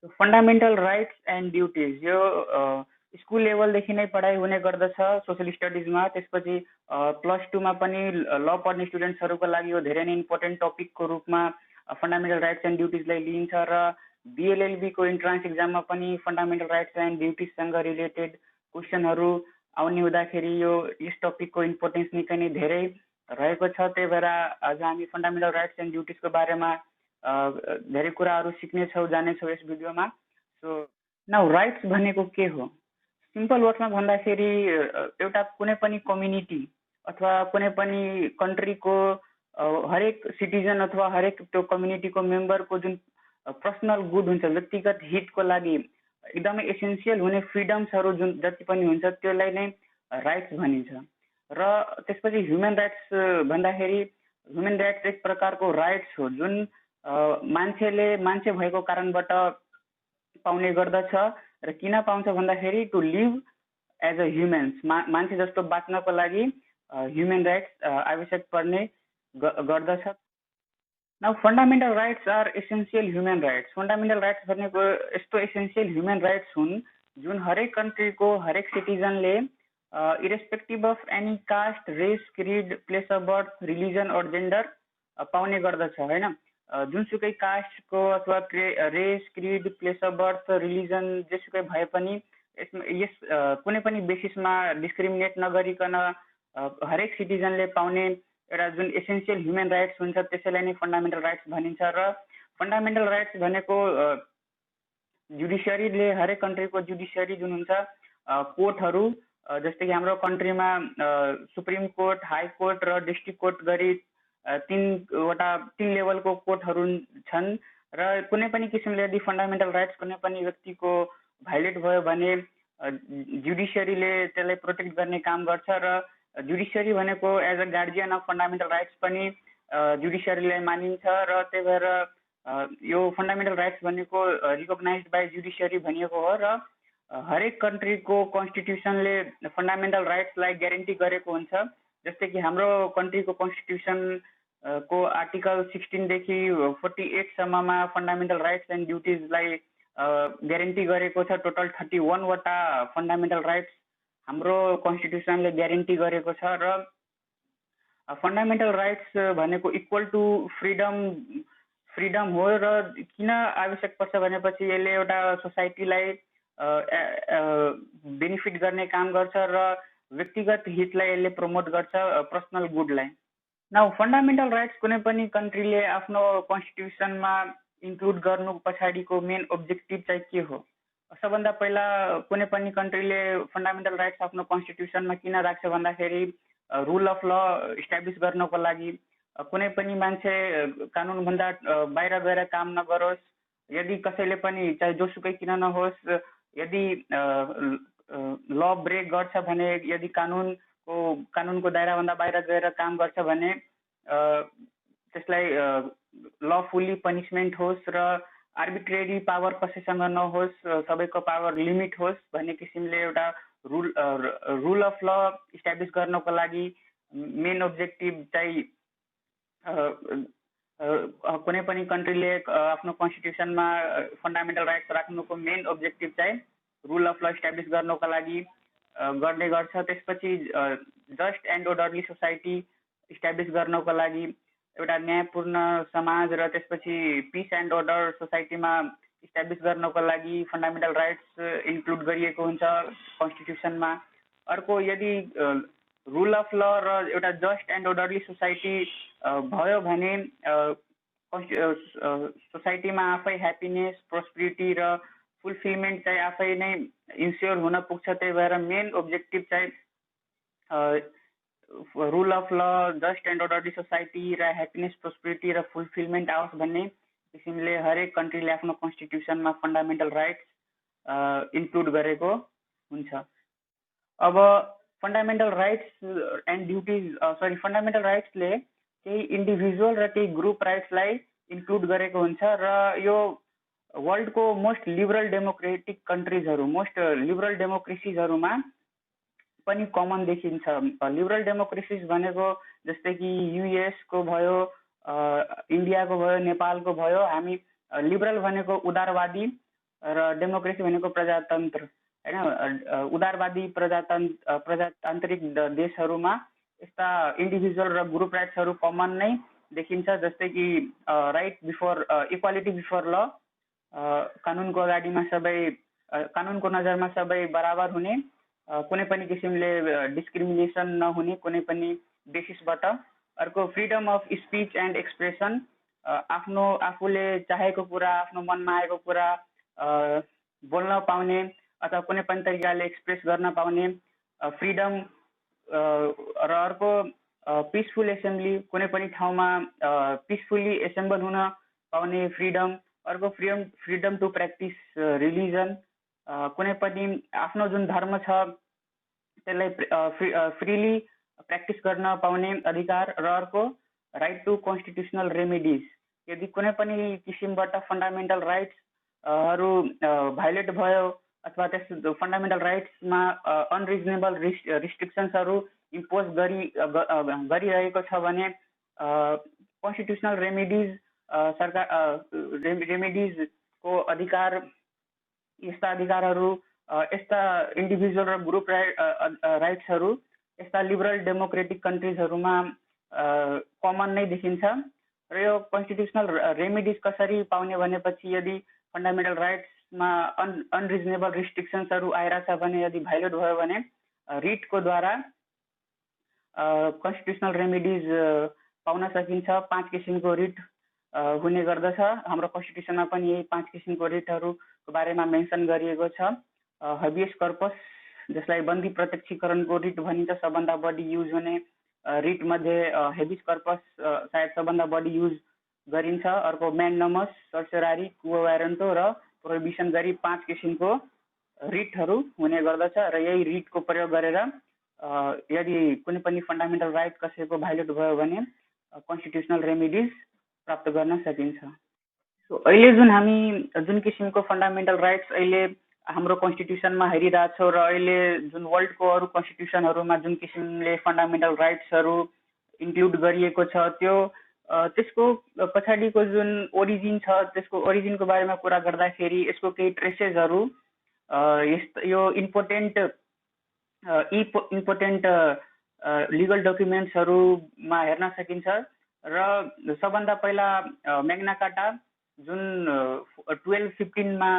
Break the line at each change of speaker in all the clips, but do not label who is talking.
Fundamental rights and duties यो school लेभलदेखि नै पढाइ हुने गर्दछ सोसियल स्टडिजमा। त्यसपछि +2 पनि ल पढ्ने स्टुडेन्ट्सहरूको लागि यो धेरै नै इम्पोर्टेन्ट टपिकको रूपमा फन्डामेन्टल राइट्स एन्ड ड्युटिजलाई लिइन्छ र बिएलएलबीको इन्ट्रान्स एक्जाममा पनि फन्डामेन्टल राइट्स एन्ड ड्युटिजसँग रिलेटेड क्वेसनहरू आउने हुँदाखेरि यस टपिकको इम्पोर्टेन्स निकै नै धेरै रहेको छ। त्यही भएर आज हामी फन्डामेन्टल राइट्स एन्ड ड्युटिजको बारेमा धेरै कुराहरू सिक्नेछौँ, जानेछौँ यस भिडियोमा। सो नाउ राइट्स भनेको के हो? सिम्पल वर्डमा भन्दाखेरि एउटा कुनै पनि कम्युनिटी अथवा कुनै पनि कन्ट्रीको हरेक सिटिजन अथवा हरेक त्यो कम्युनिटीको मेम्बरको जुन पर्सनल गुड हुन्छ, व्यक्तिगत हितको लागि एकदमै एसेन्सियल हुने फ्रिडम्सहरू जुन जति पनि हुन्छ त्यसलाई नै राइट्स भनिन्छ। र त्यसपछि ह्युमन राइट्स भन्दाखेरि ह्युमन राइट्स एक प्रकारको राइट्स हो जुन मान्छेले मान्छे भएको कारणबाट पाउने गर्दछ। र किन पाउँछ भन्दाखेरि to live as a humans, मान्छे जस्तो बाँच्नको लागि ह्युमन राइट्स आवश्यक पर्ने गर्दछ। Now fundamental rights are essential human rights. Fundamental rights भनेको यस्तो एसेन्सियल ह्युमन राइट्स हुन् जुन हरेक कन्ट्रीको हरेक सिटिजनले irrespective of any caste, race, creed, place of birth, religion और जेन्डर पाउने गर्दछ होइन। जुनसुकै कास्टको अथवा race, creed, place of birth, religion जेसुकै भए पनि यस कुनै पनि बेसिसमा डिस्क्रिमिनेट नगरिकन हरेक सिटिजनले पाउने एउटा जुन एसेन्सियल ह्युमन राइट्स हुन्छ त्यसैलाई नै फन्डामेन्टल राइट्स भनिन्छ। र फन्डामेन्टल राइट्स भनेको जुडिसियरीले हरेक कन्ट्रीको जुडिसियरी जुन हुन्छ कोर्टहरू, जस्तै कि हाम्रो कन्ट्रीमा सुप्रिम कोर्ट, हाई कोर्ट र डिस्ट्रिक्ट कोर्ट गरी तीन लेभलको कोर्टहरू छन्। र कुनै पनि किसिमले यदि फन्डामेन्टल राइट्स कुनै पनि व्यक्तिको भाइलेट भयो भने जुडिसियरीले त्यसलाई प्रोटेक्ट गर्ने काम गर्छ। र जुडिसियरी भनेको as a guardian of fundamental rights पनि जुडिसियरीलाई मानिन्छ। र त्यही भएर यो फन्डामेन्टल राइट्स भनेको रिकग्नाइज्ड बाई जुडिसियरी भनिएको हो। र हरेक कन्ट्रीको कन्स्टिट्युसनले फन्डामेन्टल राइट्सलाई ग्यारेन्टी गरेको हुन्छ। जस्तै कि हाम्रो कन्ट्रीको कन्स्टिट्युसन को आर्टिकल 16 देखि 48 सम्ममा फन्डामेन्टल राइट्स एन्ड ड्युटिजलाई ग्यारेन्टी गरेको छ। टोटल 31 वटा फन्डामेन्टल राइट्स हाम्रो कन्स्टिट्युसनले ग्यारेन्टी गरेको छ। र फन्डामेन्टल राइट्स भनेको इक्वल टु फ्रिडम हो। र किन आवश्यक पर्छ भनेपछि यसले एउटा सोसाइटीलाई बेनिफिट गर्ने काम गर्छ र व्यक्तिगत हितलाई यसले प्रमोट गर्छ, पर्सनल गुडलाई। नाउ फन्डामेन्टल राइट्स कुनै पनि कन्ट्रीले आफ्नो कन्स्टिट्युसनमा इन्क्लुड गर्नु पछाडिको मेन ओब्जेक्टिभ चाहिँ के हो? सबभन्दा पहिला कुनै पनि कन्ट्रीले फन्डामेन्टल राइट्स आफ्नो कन्स्टिट्युसनमा किन राख्छ भन्दाखेरि रुल अफ ल इस्टाब्लिस गर्नको लागि, कुनै पनि मान्छे कानुनभन्दा बाहिर गएर काम नगरोस्, यदि कसैले पनि चाहे जोसुकै किन नहोस् यदि ल ब्रेक गर्छ भने, यदि कानुनको दायराभन्दा बाहिर गएर काम गर्छ भने त्यसलाई लफुल्ली पनिसमेन्ट होस् र आर्बिट्रेरी पावर कसैसँग नहोस्, सबैको पावर लिमिट होस् भन्ने किसिमले एउटा रुल अफ ल इस्टाब्लिस गर्नको लागि मेन ओब्जेक्टिभ चाहिँ कुनै पनि कन्ट्रीले आफ्नो कन्स्टिट्युसनमा फन्डामेन्टल राइट्स राख्नुको मेन ओब्जेक्टिभ चाहिँ रुल अफ ल इस्टाब्लिस गर्नको लागि गर्ने गर्छ। त्यसपछि जस्ट एन्ड अर्डरली सोसाइटी इस्टाब्लिस गर्नको लागि, एउटा न्यायपूर्ण समाज र त्यसपछि पिस एन्ड अर्डर सोसाइटीमा इस्टाब्लिस गर्नको लागि फन्डामेन्टल राइट्स इन्क्लुड गरिएको हुन्छ कन्स्टिट्युसनमा। अर्को, यदि रुल अफ ल र एउटा जस्ट एन्ड अर्डरली सोसाइटी भयो भने सोसाइटीमा आफै ह्याप्पिनेस, प्रोस्पेरिटी र फुलफिलमेन्ट चाहिँ आफै नै इन्स्योर हुन पुग्छ। त्यही भएर मेन ओब्जेक्टिभ चाहिँ रुल अफ ल, जस्ट एन्ड अर्डरली सोसाइटी र ह्याप्पिनेस, प्रोस्पेरिटी र फुलफिलमेन्ट आओस् भन्ने किसिमले हरेक कन्ट्रीले आफ्नो कन्स्टिट्युसनमा फन्डामेन्टल राइट्स इन्क्लुड गरेको हुन्छ। अब fundamental rights and duties fundamental राइट्सले केही इन्डिभिजुअल र केही ग्रुप राइट्सलाई इन्क्लुड गरेको हुन्छ। र यो वर्ल्डको मोस्ट लिबरल डेमोक्रेटिक कन्ट्रिजहरू, मोस्ट लिबरल डेमोक्रेसिजहरूमा पनि कमन देखिन्छ। लिबरल डेमोक्रेसिज भनेको जस्तै कि युएसको भयो, इन्डियाको भयो, नेपालको भयो। हामी लिबरल भनेको उदारवादी र डेमोक्रेसी भनेको प्रजातन्त्र होइन, उदारवादी प्रजातान्त्रिक देशहरूमा यस्ता इन्डिभिजुअल र ग्रुप राइट्सहरू कमन नै देखिन्छ, जस्तै कि राइट बिफोर इक्वालिटी बिफोर ल, कानुनको अगाडिमा सबै कानुनको नजरमा सबै बराबर हुने, कुनै पनि किसिमले डिस्क्रिमिनेसन नहुने कुनै पनि बेसिसबाट। अर्को freedom of speech and expression, आफ्नो आफूले चाहेको कुरा, आफ्नो मनमा आएको कुरा बोल्न पाउने अथवा कुनै पनि तरिकाले एक्सप्रेस गर्न पाउने फ्रिडम। र अर्को पिसफुल एसेम्ब्ली, कुनै पनि ठाउँमा पिसफुल्ली एसेम्बल हुन पाउने फ्रिडम। अर्को फ्रिडम टु प्र्याक्टिस रिलिजन, कुनै पनि आफ्नो जुन धर्म छ त्यसलाई फ्रिली प्र्याक्टिस गर्न पाउने अधिकार। र अर्को राइट टु कन्स्टिट्युसनल रेमेडिज, यदि कुनै पनि किसिमबाट फन्डामेन्टल राइट्सहरू भायोलेट भयो अथवा त्यस फन्डामेन्टल राइट्समा अनरिजनेबल रिस्ट्रिक्सन्सहरू इम्पोज गरिरहेको छ भने कन्स्टिट्युसनल रेमेडिज, रेमेडिजको अधिकार, यस्ता अधिकारहरू, यस्ता इन्डिभिजुअल र ग्रुप राइट्सहरू यस्ता लिबरल डेमोक्रेटिक कन्ट्रिजहरूमा कमन नै देखिन्छ। र यो कन्स्टिट्युसनल रेमेडिज कसरी पाउने भनेपछि यदि फन्डामेन्टल राइट्समा अनरिजनेबल रिस्ट्रिक्सन्सहरू आइरहेछ भने, यदि भाइलेट भयो भने रिटको द्वारा कन्स्टिट्युसनल रेमेडिज पाउन सकिन्छ। 5 किसिमको रिट हुने गर्दछ। हाम्रो कन्स्टिट्युसनमा पनि यही 5 किसिमको रिटहरूको बारेमा मेन्सन गरिएको छ। हबियस कर्पस, जसलाई बन्दी प्रत्यक्षीकरणको रिट भनिन्छ, सबभन्दा बढी युज हुने रिट मध्ये हेबिस कर्पस सायद सबभन्दा बढी युज गरिन्छ। अर्को म्याग्नमस, सर्सरारी, क्वो वारन्टो र प्रोहिबिसन गरी 5 किसिमको रिटहरू हुने गर्दछ। र यही रिटको प्रयोग गरेर यदि कुनै पनि फन्डामेन्टल राइट कसैको भाइलेट भयो भने कन्स्टिट्युसनल रेमेडिज प्राप्त गर्न सकिन्छ। अहिले जुन किसिमको फन्डामेन्टल राइट्स अहिले हाम्रो कन्स्टिट्युसनमा हेरिरहेछौँ र अहिले जुन वर्ल्डको अरू कन्स्टिट्युसनहरूमा जुन किसिमले फन्डामेन्टल राइट्सहरू इन्क्लुड गरिएको छ, त्यसको पछाडिको जुन ओरिजिन छ, त्यसको ओरिजिनको बारेमा कुरा गर्दाखेरि यसको केही ट्रेसेसहरू यो इम्पोर्टेन्ट लिगल डकुमेन्ट्सहरूमा हेर्न सकिन्छ। र सबभन्दा पहिला म्याग्ना कार्टा जुन 1215मा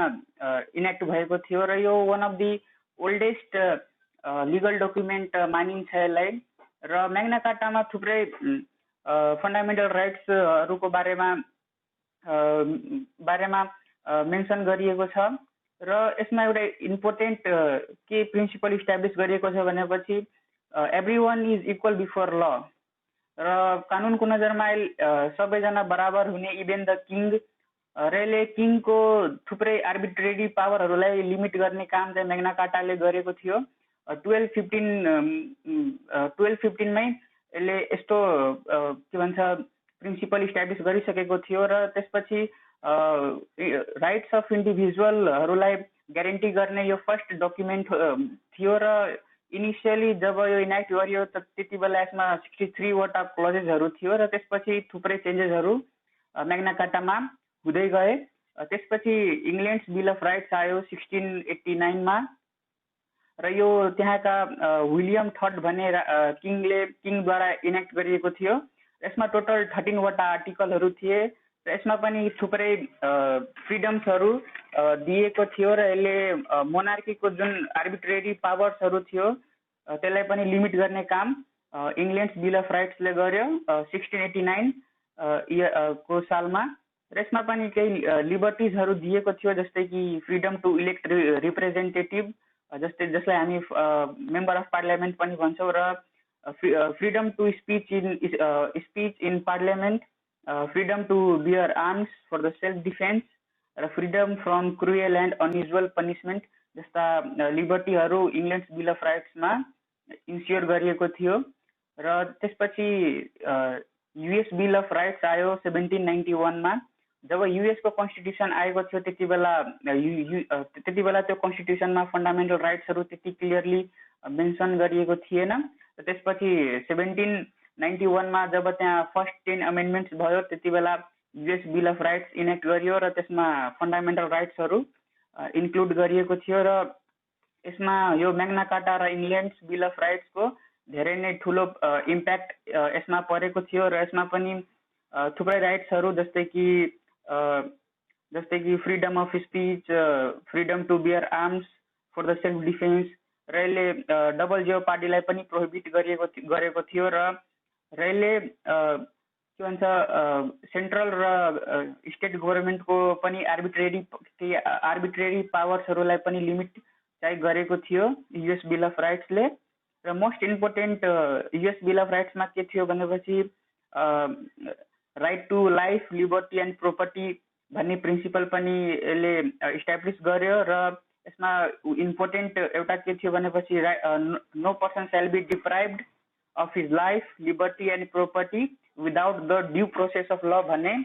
इनेक्ट भएको थियो र यो one of the oldest legal document मानिन्छ यसलाई। र म्याग्ना कार्टामा थुप्रै फन्डामेन्टल राइट्सहरूको बारेमा मेन्सन गरिएको छ। र यसमा एउटा इम्पोर्टेन्ट के प्रिन्सिपल इस्टाब्लिस गरिएको छ भनेपछि every one is equal before ल, र कानुनको नजरमा सबैजना बराबर हुने, इभेन द किङ। र यसले किङको थुप्रै आर्बिट्रेरी पावरहरूलाई लिमिट गर्ने काम चाहिँ म्याग्ना कार्टाले गरेको थियो। 1215मै यसले यस्तो के भन्छ प्रिन्सिपल इस्टाब्लिस गरिसकेको थियो। र त्यसपछि राइट्स अफ इन्डिभिजुअलहरूलाई ग्यारेन्टी गर्ने यो फर्स्ट डकुमेन्ट थियो। र इनिसियली जब यो इनेक्ट गरियो त्यति बेला यसमा 63 वटा क्लोजेसहरू थियो। र त्यसपछि थुप्रै चेन्जेसहरू म्याग्ना कार्टामा हुँदै गए। त्यसपछि इङ्ल्यान्ड्स बिल अफ राइट्स आयो 1689मा। र यो त्यहाँका विलियम थर्ड भन्ने किङद्वारा इनेक्ट गरिएको थियो। यसमा टोटल 13 वटा आर्टिकलहरू थिए। र यसमा पनि थुप्रै फ्रिडम्सहरू दिएको थियो। र यसले मोनार्कीको जुन आर्बिट्रेरी पावर्सहरू थियो त्यसलाई पनि लिमिट गर्ने काम इङ्ल्यान्ड्स बिल अफ राइट्सले गर्यो 1689 को सालमा। र यसमा पनि केही लिबर्टिजहरू दिएको थियो, जस्तै कि फ्रिडम टु इलेक्ट रिप्रेजेन्टेटिभ, जसलाई हामी मेम्बर अफ पार्लियामेन्ट पनि भन्छौँ। र freedom to speech in parliament, freedom to bear arms for the self defence, र freedom from cruel and unusual punishment जस्ता लिबर्टीहरू इङ्ल्यान्ड्स बिल अफ राइट्समा इन्स्योर गरिएको थियो। र त्यसपछि युएस बिल अफ राइट्स आयो 1791मा। जब युएसको कन्स्टिट्युसन आएको थियो त्यति बेला त्यो कन्स्टिट्युसनमा फन्डामेन्टल राइट्सहरू त्यति क्लियरली मेन्सन गरिएको थिएन। त्यसपछि 1791मा जब त्यहाँ फर्स्ट 10 अमेन्डमेन्ट्स भयो त्यति बेला US bill of rights enact गरियो। र त्यसमा फन्डामेन्टल राइट्सहरू इन्क्लुड गरिएको थियो र यसमा यो म्याग्ना कार्टा र इङ्ल्यान्ड्स बिल अफ राइट्सको धेरै नै ठुलो इम्प्याक्ट यसमा परेको थियो र यसमा पनि थुप्रै राइट्सहरू जस्तै कि freedom of speech, freedom to bear arms for the self defence र यसले डब्लुजिओ पार्टीलाई पनि प्रोहिबिट गरेको थियो र यसले के भन्छ सेन्ट्रल र स्टेट गभर्मेन्टको पनि आर्बिट्रेरी पावर्सहरूलाई पनि लिमिट चाहिँ गरेको थियो युएस बिल अफ राइट्सले। र most important US bill of राइट्समा के थियो भनेपछि right to life, liberty and property भन्ने प्रिन्सिपल पनि यसले इस्टाब्लिस गर्यो र यसमा इम्पोर्टेन्ट एउटा के थियो भनेपछि no person shall be deprived of his life, liberty and property without the due process of law भन्ने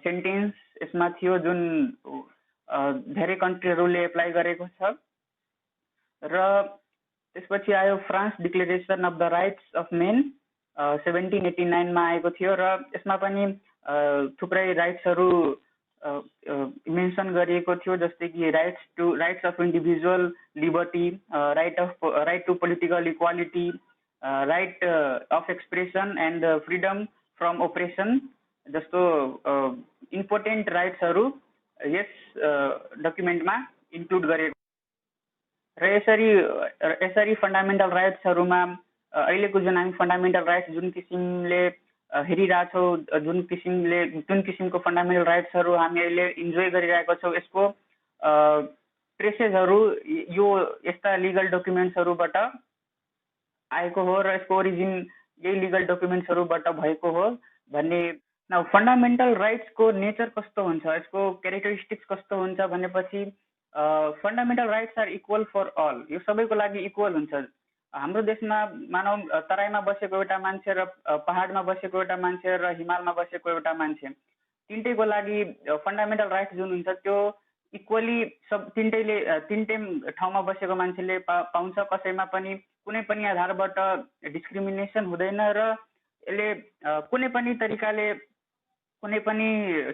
सेन्टेन्स यसमा थियो, जुन धेरै कन्ट्रीहरूले एप्लाई गरेको छ। र त्यसपछि आयो France declaration of the rights of main 1789 आएको थियो र यसमा पनि थुप्रै राइट्सहरू मेन्सन गरिएको थियो, जस्तै कि rights of individual liberty, right to political equality, right of expression and freedom from oppression जस्तो इम्पोर्टेन्ट राइट्सहरू यस डकुमेन्टमा इन्क्लुड गरिएको र यसरी फन्डामेन्टल राइट्सहरूमा अहिलेको जुन हामी फन्डामेन्टल राइट्स जुन किसिमले हेरिरहेछौँ, जुन किसिमको फन्डामेन्टल राइट्सहरू हामी अहिले इन्जोय गरिरहेको छौँ, यसको ट्रेसेसहरू यो यस्ता लिगल डकुमेन्ट्सहरूबाट आएको हो र यसको ओरिजिन यही लिगल डकुमेन्ट्सहरूबाट भएको हो भन्ने। फन्डामेन्टल राइट्सको नेचर कस्तो हुन्छ, यसको क्यारेक्टरिस्टिक्स कस्तो हुन्छ भनेपछि fundamental rights are equal for all, यो सबैको लागि इक्वल हुन्छ। हाम्रो देशमा मानौ तराईमा बसेको एउटा मान्छे र पहाडमा बसेको एउटा मान्छे र हिमालमा बसेको एउटा मान्छे, तिनटैको लागि फन्डामेन्टल राइट्स जुन हुन्छ त्यो इक्वली तिनटै ठाउँमा बसेको मान्छेले पाउँछ। कसैमा पनि कुनै पनि आधारबाट डिस्क्रिमिनेसन हुँदैन र यसले कुनै पनि तरिकाले कुनै पनि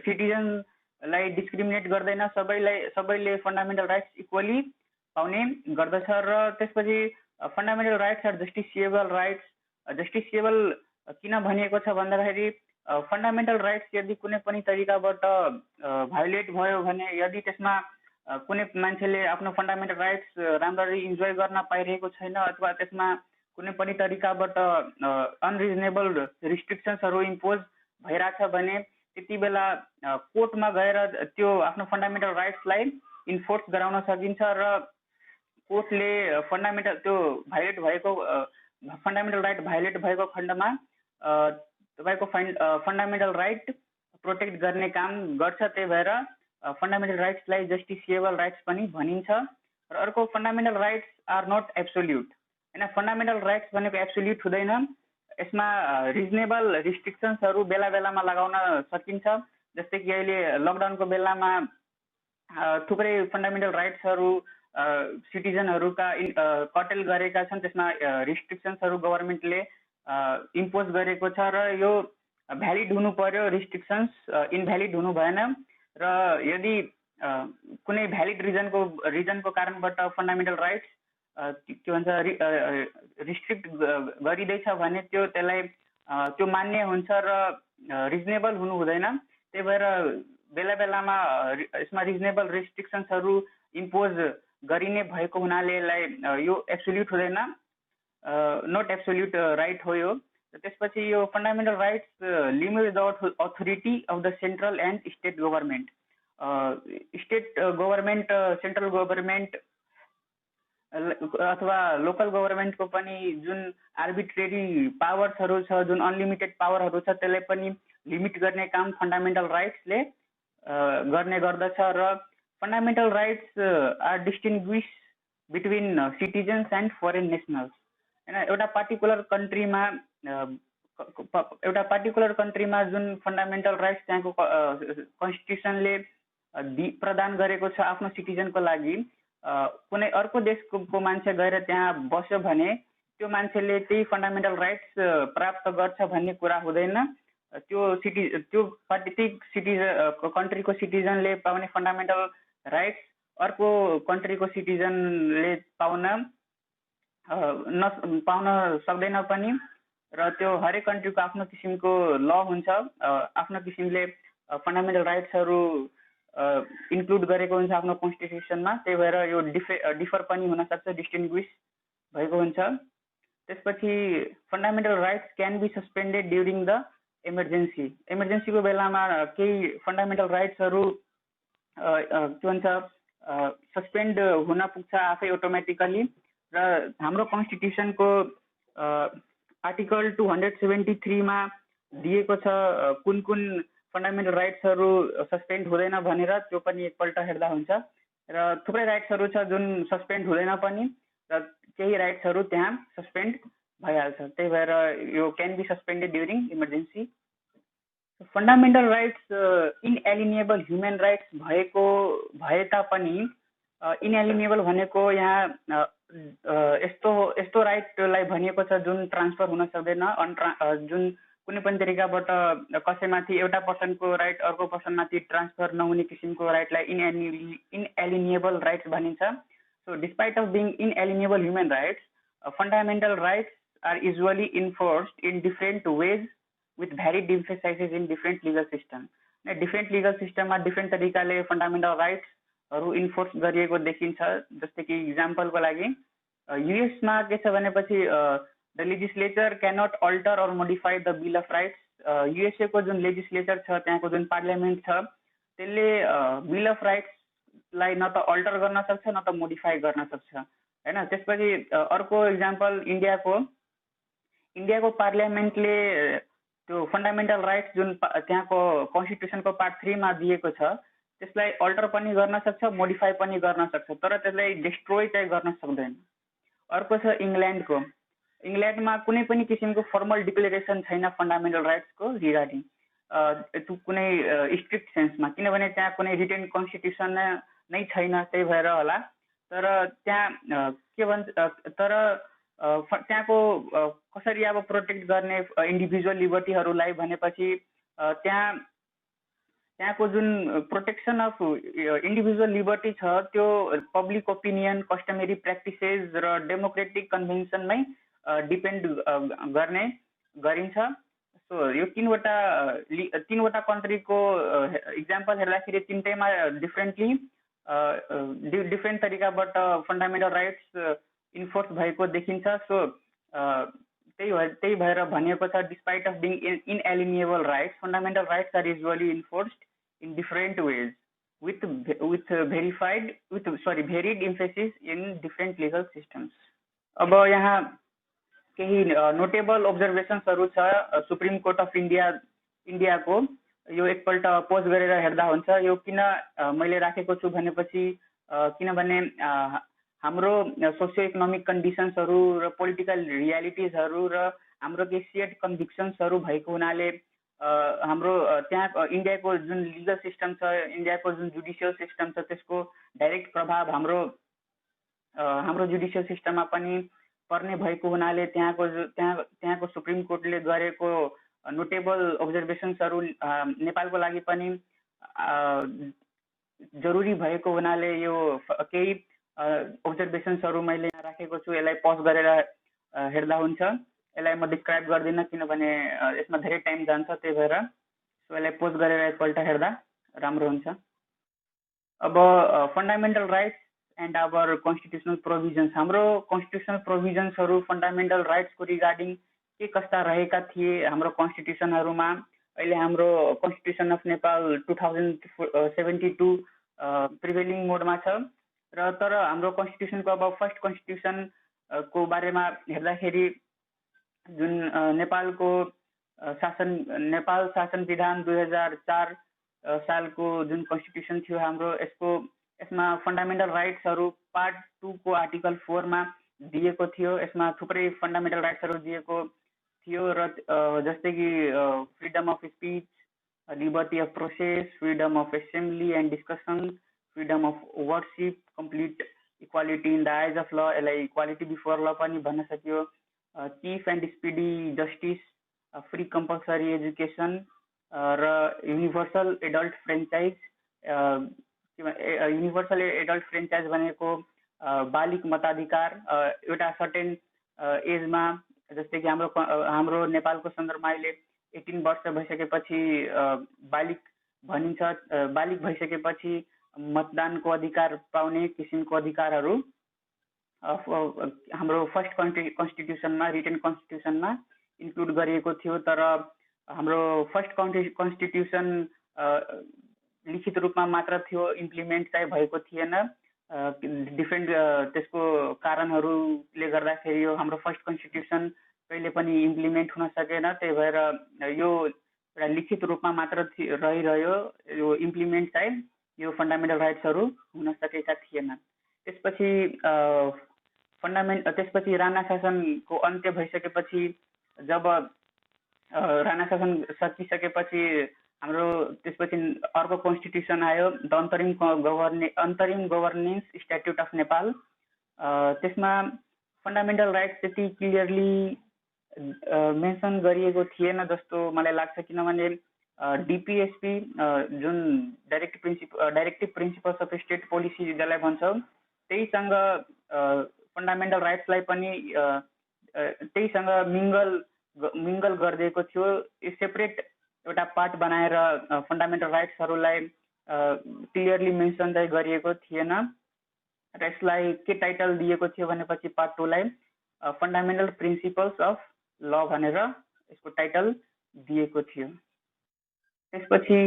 सिटिजनलाई डिस्क्रिमिनेट गर्दैन, सबैले फन्डामेन्टल राइट्स इक्वली पाउने गर्दछ। र त्यसपछि fundamental rights are justiciable rights. Justiciable किन भनिएको छ भन्दाखेरि फन्डामेन्टल राइट्स यदि कुनै पनि तरिकाबाट भायोलेट भयो भने, यदि त्यसमा कुनै मान्छेले आफ्नो फन्डामेन्टल राइट्स राम्ररी इन्जोय गर्न पाइरहेको छैन अथवा त्यसमा कुनै पनि तरिकाबाट अनरिजनेबल रिस्ट्रिक्सन्सहरू इम्पोज भइरहेछ भने त्यति बेला कोर्टमा गएर त्यो आफ्नो फन्डामेन्टल राइट्सलाई इन्फोर्स गराउन सकिन्छ र कोर्टले त्यो फन्डामेन्टल राइट भायोलेट भएको खण्डमा तपाईँको फन्डामेन्टल राइट प्रोटेक्ट गर्ने काम गर्छ। त्यही भएर फन्डामेन्टल राइट्सलाई जस्टिसिएबल राइट्स पनि भनिन्छ। र अर्को, fundamental rights are not absolute, होइन, फन्डामेन्टल राइट्स भनेको एब्सोल्युट हुँदैन, यसमा रिजनेबल रिस्ट्रिक्सन्सहरू बेला बेलामा लगाउन सकिन्छ। जस्तै कि अहिले लकडाउनको बेलामा थुप्रै फन्डामेन्टल राइट्सहरू सिटिजनहरूका कटेल गरेका छन्, त्यसमा रिस्ट्रिक्सन्सहरू गभर्मेन्टले इम्पोज गरेको छ र यो भ्यालिड हुनु पर्यो, रिस्ट्रिक्सन्स इनभ्यालिड हुनु भएन। र यदि कुनै भ्यालिड रिजनको कारणबाट फन्डामेन्टल राइट्स के भन्छ रिस्ट्रिक्ट गरिँदैछ भने त्यो मान्य हुन्छ र रिजनेबल हुनु हुँदैन। त्यही भएर बेला बेलामा यसमा रिजनेबल रिस्ट्रिक्सन्सहरू इम्पोज गरिने भएको हुनाले यो एब्सोल्युट हुँदैन, नट एब्सोल्युट राइट हो यो। त्यसपछि यो fundamental rights limit the authority of the central and state government. Central government अथवा लोकल गभर्मेन्टको पनि जुन आर्बिट्रेरी पावर्सहरू छ, जुन अनलिमिटेड पावरहरू छ, त्यसलाई पनि लिमिट गर्ने काम फन्डामेन्टल राइट्सले गर्ने गर्दछ। र fundamental rights are distinguish between citizens and foreign nationals, होइन। एउटा पार्टिकुलर कन्ट्रीमा जुन फन्डामेन्टल राइट्स त्यहाँको कन्स्टिट्युसनले प्रदान गरेको छ आफ्नो सिटिजनको लागि, कुनै अर्को देशको मान्छे गएर त्यहाँ बस्यो भने त्यो मान्छेले त्यही फन्डामेन्टल राइट्स प्राप्त गर्छ भन्ने कुरा हुँदैन। त्यो कन्ट्रीको सिटिजनले पाउने फन्डामेन्टल राइट्स अर्को कन्ट्रीको सिटिजनले पाउन सक्दैन पनि, र त्यो हरेक कन्ट्रीको आफ्नो किसिमको ल हुन्छ, आफ्नो किसिमले फन्डामेन्टल राइट्सहरू इन्क्लुड गरेको हुन्छ आफ्नो कन्स्टिट्युसनमा। त्यही भएर यो डिफर पनि हुनसक्छ, डिस्टिङ्ग्विस भएको हुन्छ। त्यसपछि fundamental rights can be suspended during the emergency. इमर्जेन्सीको बेलामा केही फन्डामेन्टल राइट्सहरू के भन्छ सस्पेन्ड हुन पुग्छ आफै अटोमेटिकली। र हाम्रो कन्स्टिट्युसनको आर्टिकल 273 दिएको छ कुन कुन फन्डामेन्टल राइट्सहरू सस्पेन्ड हुँदैन भनेर, त्यो पनि एकपल्ट हेर्दा हुन्छ। र थुप्रै राइट्सहरू छ जुन सस्पेन्ड हुँदैन पनि, र केही राइट्सहरू त्यहाँ सस्पेन्ड भइहाल्छ। त्यही भएर यो can be suspended during emergency. Fundamental rights inalienable human rights भए तापनि इनएलिनिएबल भनेको यहाँ यस्तो राइटलाई भनिएको छ जुन ट्रान्सफर हुन सक्दैन, जुन कुनै पनि तरिकाबाट कसैमाथि एउटा पर्सनको राइट अर्को पर्सनमाथि ट्रान्सफर नहुने किसिमको राइटलाई इनएलिनिएबल राइट्स भनिन्छ। So despite of being inalienable human rights, fundamental rights are usually enforced in different ways with varied emphasizes in different legal system. Different legal सिस्टममा डिफ्रेन्ट तरिकाले फन्डामेन्टल राइट्सहरू इन्फोर्स गरिएको देखिन्छ। जस्तै कि इक्जाम्पलको लागि युएसमा के छ भनेपछि the legislature cannot alter or modify the bill of rights. युएसएको जुन लेजिस्लेचर छ, त्यहाँको जुन पार्लियामेन्ट छ, त्यसले बिल अफ राइट्सलाई न त अल्टर गर्न सक्छ न त मोडिफाई गर्न सक्छ, होइन। त्यसपछि अर्को इक्जाम्पल इन्डियाको पार्लियामेन्टले त्यो फन्डामेन्टल राइट्स जुन त्यहाँको कन्स्टिट्युसनको पार्ट 3 दिएको छ, त्यसलाई अल्टर पनि गर्न सक्छ, मोडिफाई पनि गर्न सक्छ, तर त्यसलाई डिस्ट्रोय चाहिँ गर्न सक्दैन। अर्को छ इङ्ल्यान्डमा कुनै पनि किसिमको फर्मल डिक्लेरेसन छैन फन्डामेन्टल राइट्सको रिगार्डिङ, कुनै स्ट्रिक्ट सेन्समा, किनभने त्यहाँ कुनै रिटेन कन्स्टिट्युसन नै छैन। त्यही भएर होला। तर त्यहाँ के भन्छ, त्यहाँको कसरी अब प्रोटेक्ट गर्ने इन्डिभिजुअल लिबर्टीहरूलाई भनेपछि त्यहाँको जुन प्रोटेक्सन अफ इन्डिभिजुअल लिबर्टी छ, त्यो पब्लिक ओपिनियन, कस्टमरी प्र्याक्टिसेस र डेमोक्रेटिक कन्भेन्सनमै डिपेन्ड गरिन्छ। सो यो तीनवटा कन्ट्रीको इक्जाम्पल हेर्दाखेरि तिनटैमा डिफ्रेन्ट तरिकाबाट फन्डामेन्टल राइट्स इन्फोर्स भएको देखिन्छ। सो त्यही भएर भनिएको छ, despite of being inalienable rights, fundamental rights are usually enforced in different ways with varied emphasis in different legal systems. अब यहाँ केही नोटेबल अब्जर्भेसन्सहरू छ सुप्रिम कोर्ट अफ इन्डियाको। यो एकपल्ट पोज गरेर हेर्दा हुन्छ। यो किन मैले राखेको छु भनेपछि किनभने हाम्रो सोसियो इकोनोमिक कन्डिसन्सहरू र पोलिटिकल रियालिटिजहरू र हाम्रो केही सेयर्ड कन्भिक्सन्सहरू भएको हुनाले हाम्रो त्यहाँ इन्डियाको जुन लिगल सिस्टम छ, इन्डियाको जुन जुडिसियल सिस्टम छ, त्यसको डाइरेक्ट प्रभाव हाम्रो जुडिसियल सिस्टममा पनि पर्ने भएको हुनाले त्यहाँको सुप्रिम कोर्टले गरेको नोटेबल अब्जर्भेसन्सहरू नेपालको लागि पनि जरुरी भएको हुनाले यो केही अब्जर्भेसन्सहरू मैले यहाँ राखेको छु। यसलाई पज गरेर हेर्दा हुन्छ। यसलाई म डिस्क्राइब गर्दिनँ किनभने यसमा धेरै टाइम जान्छ, त्यही भएर यसलाई पोज गरेर एकपल्ट हेर्दा राम्रो हुन्छ। अब fundamental rights and our constitutional provisions, हाम्रो कन्स्टिट्युसनल प्रोभिजन्सहरू फन्डामेन्टल राइट्सको रिगार्डिङ के कस्ता रहेका थिए हाम्रो कन्स्टिट्युसनहरूमा। अहिले हाम्रो कन्स्टिट्युसन अफ नेपाल 2072 प्रिभेलिङ मोडमा छ र तर हाम्रो कन्स्टिट्युसनको अब फर्स्ट कन्स्टिट्युसनको बारेमा हेर्दाखेरि जुन नेपालको नेपाल शासन विधान 2004 सालको जुन कन्स्टिट्युसन थियो हाम्रो, यसमा फन्डामेन्टल राइट्सहरू पार्ट 2 को आर्टिकल 4 मा दिएको थियो। यसमा थुप्रै फन्डामेन्टल राइट्सहरू दिएको थियो र जस्तै कि freedom of speech, liberty of process, freedom of assembly and discussion, freedom of worship, complete equality in the eyes of law, यसलाई इक्वालिटी बिफोर ल पनि भन्न सकियो, cheap and speedy justice, free compulsory education र universal adult franchise, universal adult franchise भनेको बालिक मताधिकार एउटा certain एजमा, जस्तै कि हाम्रो नेपालको सन्दर्भमा अहिले 18 वर्ष भइसकेपछि बालिक भनिन्छ। बालिक भइसकेपछि मतदानको अधिकार पाउने किसिमको अधिकारहरू हाम्रो फर्स्ट कन्स्टिट्युसनमा, रिटन कन्स्टिट्युसनमा इन्क्लुड गरिएको थियो। तर हाम्रो फर्स्ट कन्स्टिट्युसन लिखित रूपमा मात्र थियो, इम्प्लिमेन्ट चाहिँ भएको थिएन। डिफ्रेन्ट त्यसको कारणहरूले गर्दाखेरि यो हाम्रो फर्स्ट कन्स्टिट्युसन कहिले पनि इम्प्लिमेन्ट हुन सकेन। त्यही भएर यो एउटा लिखित रूपमा मात्र रहिरह्यो। यो इम्प्लिमेन्ट चाहिँ यो फन्डामेन्टल राइट्सहरू हुन सकेका थिएन। त्यसपछि राणा शासनको अन्त्य भइसकेपछि, जब राणा शासन सकिसकेपछि हाम्रो त्यसपछि अर्को कन्स्टिट्युसन आयो, द अन्तरिम गभर्नेन्स स्ट्याट्युट अफ नेपाल। त्यसमा फन्डामेन्टल राइट्स त्यति क्लियरली मेन्सन गरिएको थिएन जस्तो मलाई लाग्छ, किनभने डिपिएसपी जुन डाइरेक्टिभ प्रिन्सिपल्स अफ स्टेट पोलिसी जसलाई भन्छौँ, त्यहीसँग फन्डामेन्टल राइट्सलाई पनि त्यहीसँग मिङ्गल गरिदिएको थियो। सेपरेट एउटा पार्ट बनाएर फन्डामेन्टल राइट्सहरूलाई क्लियरली मेन्सन चाहिँ गरिएको थिएन। र यसलाई के टाइटल दिएको थियो भनेपछि पार्ट 2 लाई फन्डामेन्टल प्रिन्सिपल्स अफ ल भनेर यसको टाइटल दिएको थियो। त्यसपछि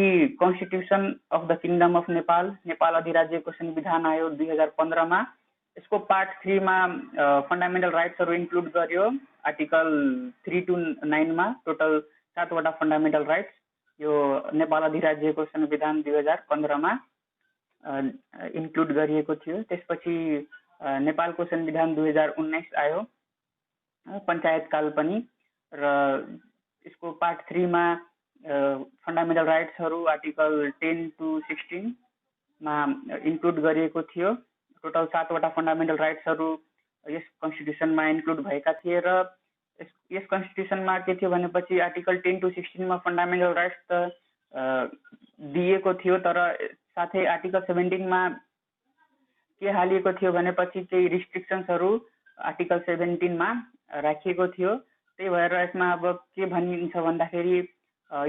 constitution of the kingdom of Nepal, Nepal अधिराज्यको संविधान आयो 2015 मा। यसको पार्ट 3 मा फन्डामेन्टल राइट्सहरू इन्क्लुड गर्यो। आर्टिकल 3 to 9 मा टोटल 7 वटा फन्डामेन्टल राइट्स यो नेपाल अधिराज्यको संविधान 2015 मा इन्क्लुड गरिएको थियो। त्यसपछि नेपालको संविधान 2019 आयो, पञ्चायत काल पनि। र यसको पार्ट 3 मा फन्डामेन्टल राइट्सहरू आर्टिकल 10 to 16 मा इन्क्लुड गरिएको थियो। टोटल 7 वटा फन्डामेन्टल राइट्सहरू यस कन्स्टिट्युसनमा इन्क्लुड भएका थिए। र यस कन्स्टिट्युसनमा के थियो भनेपछि आर्टिकल 10 to 16 मा फन्डामेन्टल राइट्स त दिएको थियो, तर साथै आर्टिकल 17 मा के हालिएको थियो भनेपछि केही रिस्ट्रिक्सन्सहरू आर्टिकल 17 मा राखिएको थियो। त्यही भएर यसमा अब के भनिन्छ भन्दाखेरि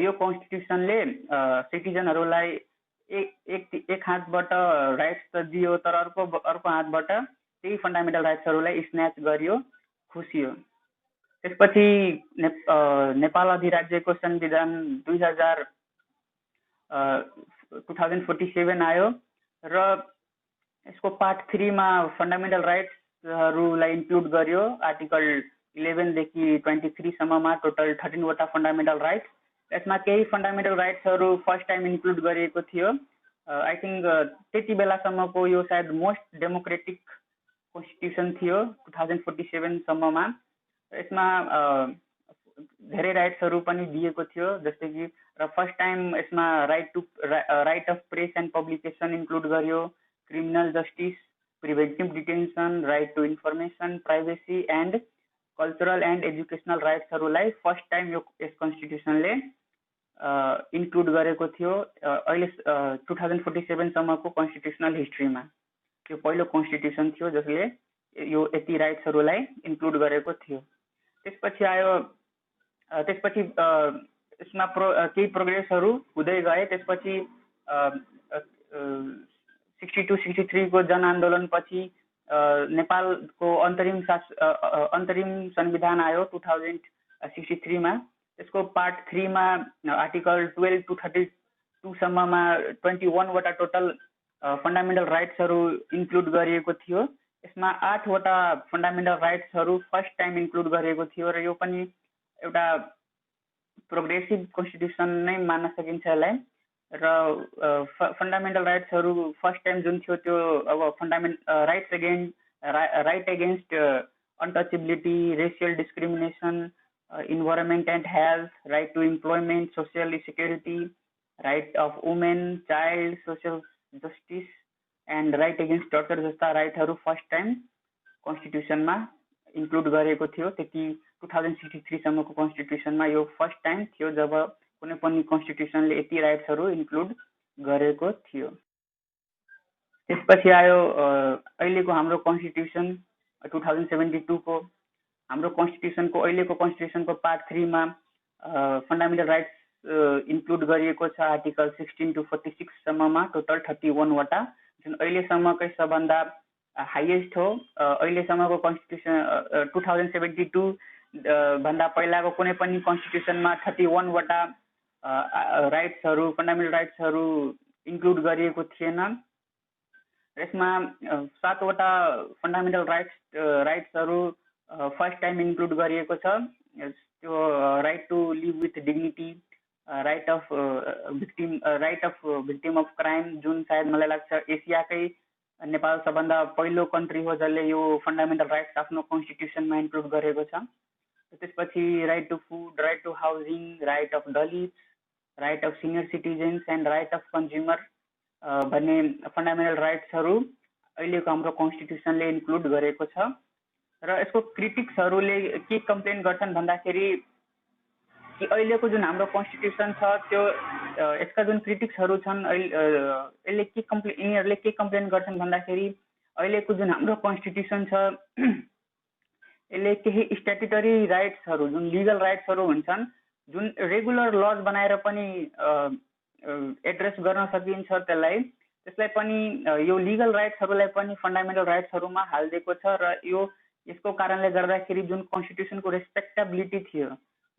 यो कन्स्टिट्युसनले सिटिजनहरूलाई एक हातबाट राइट्स त दियो, तर अर्को हातबाट त्यही फन्डामेन्टल राइट्सहरूलाई स्न्याच गरियो, खुसियो। त्यसपछि नेपाल अधिराज्यको संविधान 2047 आयो। र यसको पार्ट 3 मा फन्डामेन्टल राइट्सहरूलाई इन्क्लुड गर्यो। आर्टिकल 11 देखि 23 सम्ममा टोटल 13 वटा फन्डामेन्टल राइट्स। यसमा केही फन्डामेन्टल राइट्सहरू फर्स्ट टाइम इन्क्लुड गरिएको थियो। आई थिङ्क त्यति बेलासम्मको यो सायद मोस्ट डेमोक्रेटिक कन्स्टिट्युसन थियो 2047 सम्ममा। यसमा धेरै राइट्सहरू पनि दिएको थियो, जस्तै कि र फर्स्ट टाइम यसमा right of press and publication include गर्यो, criminal justice, preventive detention, right to information, privacy and cultural and educational राइट्सहरूलाई फर्स्ट टाइम यस कन्स्टिट्युसनले इन्क्लुड गरेको थियो। अहिले 2047 सम्मको कन्स्टिट्युसनल हिस्ट्रीमा यो पहिलो कन्स्टिट्युसन थियो जसले यो यति राइट्सहरूलाई इन्क्लुड गरेको थियो। त्यसपछि यसमा केही प्रोग्रेसहरू हुँदै गए। त्यसपछि 62-63 को जनआन्दोलनपछि नेपालको अन्तरिम संविधान आयो 2063 मा। यसको पार्ट 3 मा आर्टिकल 12 to 32 सम्ममा 21 वटा टोटल फन्डामेन्टल राइट्सहरू इन्क्लुड गरिएको थियो। यसमा 8 वटा फन्डामेन्टल राइट्सहरू फर्स्ट टाइम इन्क्लुड गरिएको थियो र यो पनि एउटा प्रोग्रेसिभ कन्स्टिट्युसन नै मान्न सकिन्छ यसलाई। र फन्डामेन्टल राइट्सहरू फर्स्ट टाइम जुन थियो त्यो अब right against untouchability, racial discrimination, environment and health, right to employment, social security, right of women, child, social justice and right against torture जस्ता राइटहरू फर्स्ट टाइम कन्स्टिट्युसनमा इन्क्लुड गरेको थियो। त्यति 2063 सम्मको कन्स्टिट्युसनमा यो फर्स्ट टाइम थियो जब कुनै पनि कन्स्टिट्युसनले यति राइट्सहरू इन्क्लुड गरेको थियो। त्यसपछि आयो अहिलेको हाम्रो कन्स्टिट्युसन 2072 को। हाम्रो कन्स्टिट्युसनको अहिलेको कन्स्टिट्युसनको पार्ट 3 मा फन्डामेन्टल राइट्स इन्क्लुड गरिएको छ आर्टिकल 16 to 46 सम्ममा, टोटल 31 वटा, जुन अहिलेसम्मकै सबभन्दा हाइएस्ट हो। अहिलेसम्मको कन्स्टिट्युसन 2072 भन्दा पहिलाको कुनै पनि कन्स्टिट्युसनमा 31 वटा राइट्सहरू, फन्डामेन्टल राइट्सहरू इन्क्लुड गरिएको थिएन। यसमा 7 वटा फन्डामेन्टल राइट्सहरू फर्स्ट टाइम इन्क्लुड गरिएको छ। त्यो right to live with dignity, right of victim of crime, जुन सायद मलाई लाग्छ एसियाकै नेपाल सबभन्दा पहिलो कन्ट्री हो जसले यो फन्डामेन्टल राइट्स आफ्नो कन्स्टिट्युसनमा इन्क्लुड गरेको छ। त्यसपछि right to food, right to housing, right of Dalits, right of senior citizens and right of consumer भन्ने फन्डामेन्टल राइट्सहरू अहिलेको हाम्रो कन्स्टिट्युसनले इन्क्लुड गरेको छ। र यसको क्रिटिक्सहरूले के कम्प्लेन गर्छन् भन्दाखेरि कि अहिलेको जुन हाम्रो कन्स्टिट्युसन छ त्यो यसका जुन क्रिटिक्सहरू छन् यिनीहरूले के कम्प्लेन गर्छन् भन्दाखेरि अहिलेको जुन हाम्रो कन्स्टिट्युसन छ यसले केही स्ट्याट्युटरी राइट्सहरू, जुन लिगल राइट्सहरू हुन्छन्, जुन रेगुलर लज बनाएर पनि एड्रेस गर्न सकिन्छ त्यसलाई पनि यो लिगल राइट्सहरूलाई पनि फन्डामेन्टल राइट्सहरूमा हालिदिएको छ। र यसको कारणले गर्दाखेरि जुन कन्स्टिट्युसनको रेस्पेक्टेबिलिटी थियो,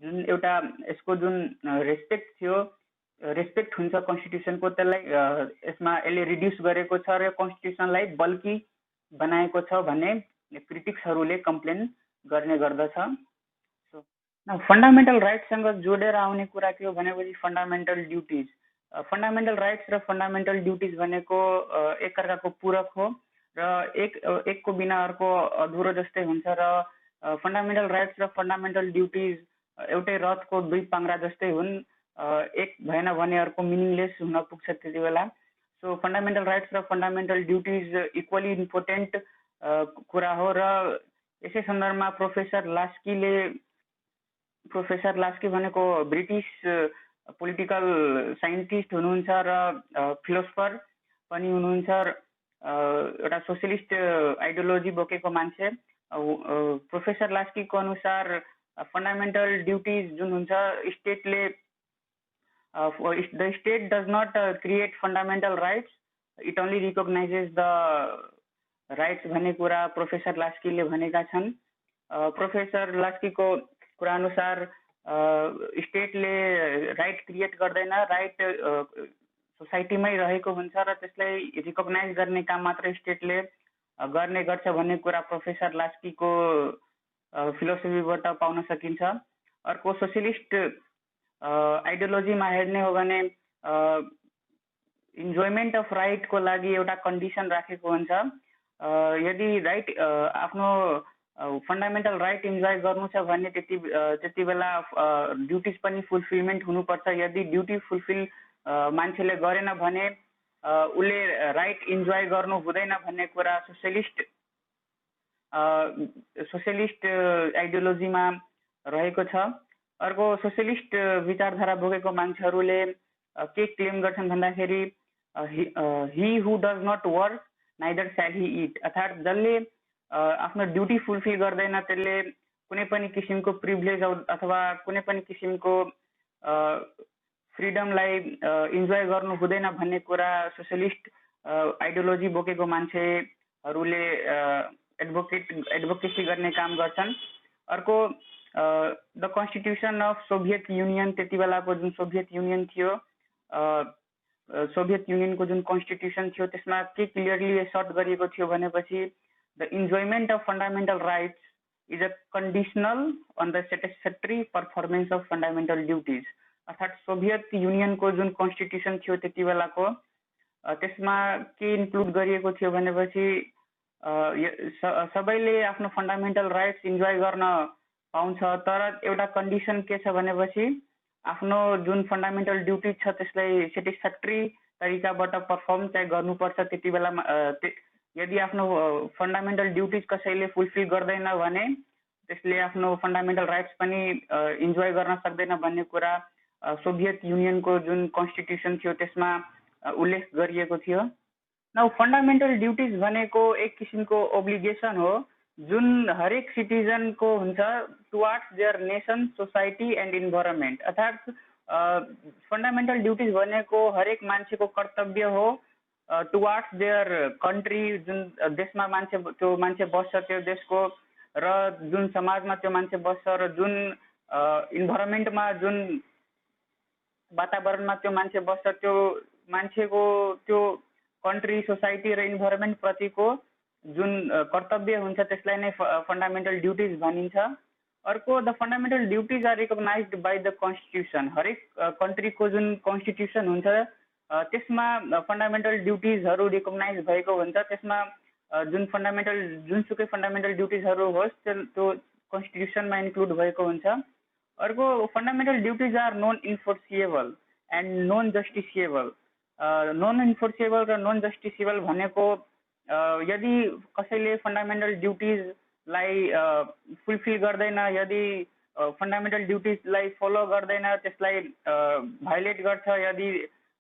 जुन एउटा यसको जुन रेस्पेक्ट हुन्छ कन्स्टिट्युसनको, त्यसलाई यसले रिड्युस गरेको छ र कन्स्टिट्युसनलाई बल्की बनाएको छ भन्ने क्रिटिक्सहरूले कम्प्लेन गर्ने गर्दछ। फन्डामेन्टल राइट्ससँग जोडेर आउने कुरा के हो भनेपछि फन्डामेन्टल ड्युटिज। फन्डामेन्टल राइट्स र फन्डामेन्टल ड्युटिज भनेको एकअर्काको पूरक हो र एकको बिना अर्को अधुरो जस्तै हुन्छ। र फन्डामेन्टल राइट्स र फन्डामेन्टल ड्युटिज एउटै रथको दुई पाङ्ग्रा जस्तै हुन्, एक भएन भने अर्को मिनिङलेस हुन पुग्छ त्यति बेला। सो फन्डामेन्टल राइट्स र फन्डामेन्टल ड्युटिज इक्वली इम्पोर्टेन्ट कुरा हो। र यसै सन्दर्भमा प्रोफेसर लास्की भनेको ब्रिटिस पोलिटिकल साइन्टिस्ट हुनुहुन्छ र फिलोसफर पनि हुनुहुन्छ, एउटा सोसियलिस्ट आइडियोलोजी बोकेको मान्छे। प्रोफेसर लास्कीको अनुसार फन्डामेन्टल ड्युटिज जुन हुन्छ, the state does not create fundamental rights, it only recognises the rights भन्ने कुरा प्रोफेसर लास्कीले भनेका छन्। प्रोफेसर लास्कीको कुरा अनुसार स्टेटले राइट क्रिएट गर्दैन, राइट सोसाइटीमै रहेको हुन्छ र त्यसलाई रिकग्नाइज गर्ने काम मात्र स्टेटले गर्ने गर्छ भन्ने कुरा प्रोफेसर लास्कीको फिलोसफीबाट पाउन सकिन्छ। अर्को सोसियलिस्ट आइडियोलोजीमा हेर्ने हो भने इन्जोयमेन्ट अफ राइटको लागि एउटा कन्डिसन राखेको हुन्छ। यदि राइट आफ्नो फन्डामेन्टल राइट इन्जोय गर्नु छ भने त्यति बेला ड्युटिज पनि फुलफिलमेन्ट हुनुपर्छ। यदि ड्युटी फुलफिल मान्छेले गरेन भने उसले राइट इन्जोय गर्नु हुँदैन भन्ने कुरा सोसियलिस्ट आइडियोलोजीमा रहेको छ। अर्को सोसियलिस्ट विचारधारा बोकेको मान्छेहरूले के क्लेम गर्छन् भन्दाखेरि he who does not work neither shall he it, अर्थात् जसले आफ्नो ड्युटी फुलफिल गर्दैन त्यसले कुनै पनि किसिमको प्रिभिलेज अथवा कुनै पनि किसिमको फ्रिडमलाई इन्जोय गर्नु हुँदैन भन्ने कुरा सोसियलिस्ट आइडियोलोजी बोकेको मान्छेहरूले एडभोकेसी गर्ने काम गर्छन्। अर्को the constitution of Soviet union, त्यति बेलाको जुन सोभियत युनियन थियो, सोभियत युनियनको जुन कन्स्टिट्युसन थियो त्यसमा के क्लियरली सर्ट गरिएको थियो भनेपछि the enjoyment of fundamental rights is a conditional on the satisfactory performance of fundamental duties. अर्थात् सोभियत युनियनको जुन कन्स्टिट्युसन थियो त्यति बेलाको, त्यसमा के इन्क्लुड गरिएको थियो भनेपछि सबैले आफ्नो फन्डामेन्टल राइट्स इन्जोय गर्न पाउँछ, तर एउटा कन्डिसन के छ भनेपछि आफ्नो जुन फन्डामेन्टल ड्युटी छ त्यसलाई सेटिस्फ्याक्ट्री तरिकाबाट पर्फर्म चाहिँ गर्नुपर्छ। त्यति बेला यदि आफ्नो फन्डामेन्टल ड्युटिज कसैले फुलफिल गर्दैन भने त्यसले आफ्नो फन्डामेन्टल राइट्स पनि इन्जोय गर्न सक्दैन भन्ने कुरा सोभियत युनियनको जुन कन्स्टिट्युसन थियो त्यसमा उल्लेख गरिएको थियो। नाउ फन्डामेन्टल ड्युटिज भनेको एक किसिमको ओब्लिगेसन हो जुन हरेक सिटिजनको हुन्छ towards their nation, society and environment. अर्थात् फन्डामेन्टल ड्युटिज भनेको हरेक मान्छेको कर्तव्य हो टुवार्ड्स देयर कन्ट्री, जुन देशमा त्यो मान्छे बस्छ त्यो देशको, र जुन समाजमा त्यो मान्छे बस्छ, र जुन इन्भाइरोमेन्टमा, जुन वातावरणमा त्यो मान्छे बस्छ त्यो मान्छेको त्यो कन्ट्री, सोसाइटी र इन्भाइरोमेन्ट प्रतिको जुन कर्तव्य हुन्छ त्यसलाई नै फन्डामेन्टल ड्युटिज भनिन्छ। अर्को, the fundamental duties are recognised by the constitution. हरेक कन्ट्रीको जुन कन्स्टिट्युसन हुन्छ त्यसमा फन्डामेन्टल ड्युटिजहरू रिकग्नाइज भएको हुन्छ। त्यसमा जुनसुकै फन्डामेन्टल ड्युटिजहरू होस् त्यो कन्स्टिट्युसनमा इन्क्लुड भएको हुन्छ। अर्को, fundamental duties are non enforceable and non justiciable. Non enforceable र नन जस्टिसिएबल भनेको यदि कसैले फन्डामेन्टल ड्युटिजलाई फुलफिल गर्दैन, यदि फन्डामेन्टल ड्युटिजलाई फलो गर्दैन, त्यसलाई भायोलेट गर्छ, यदि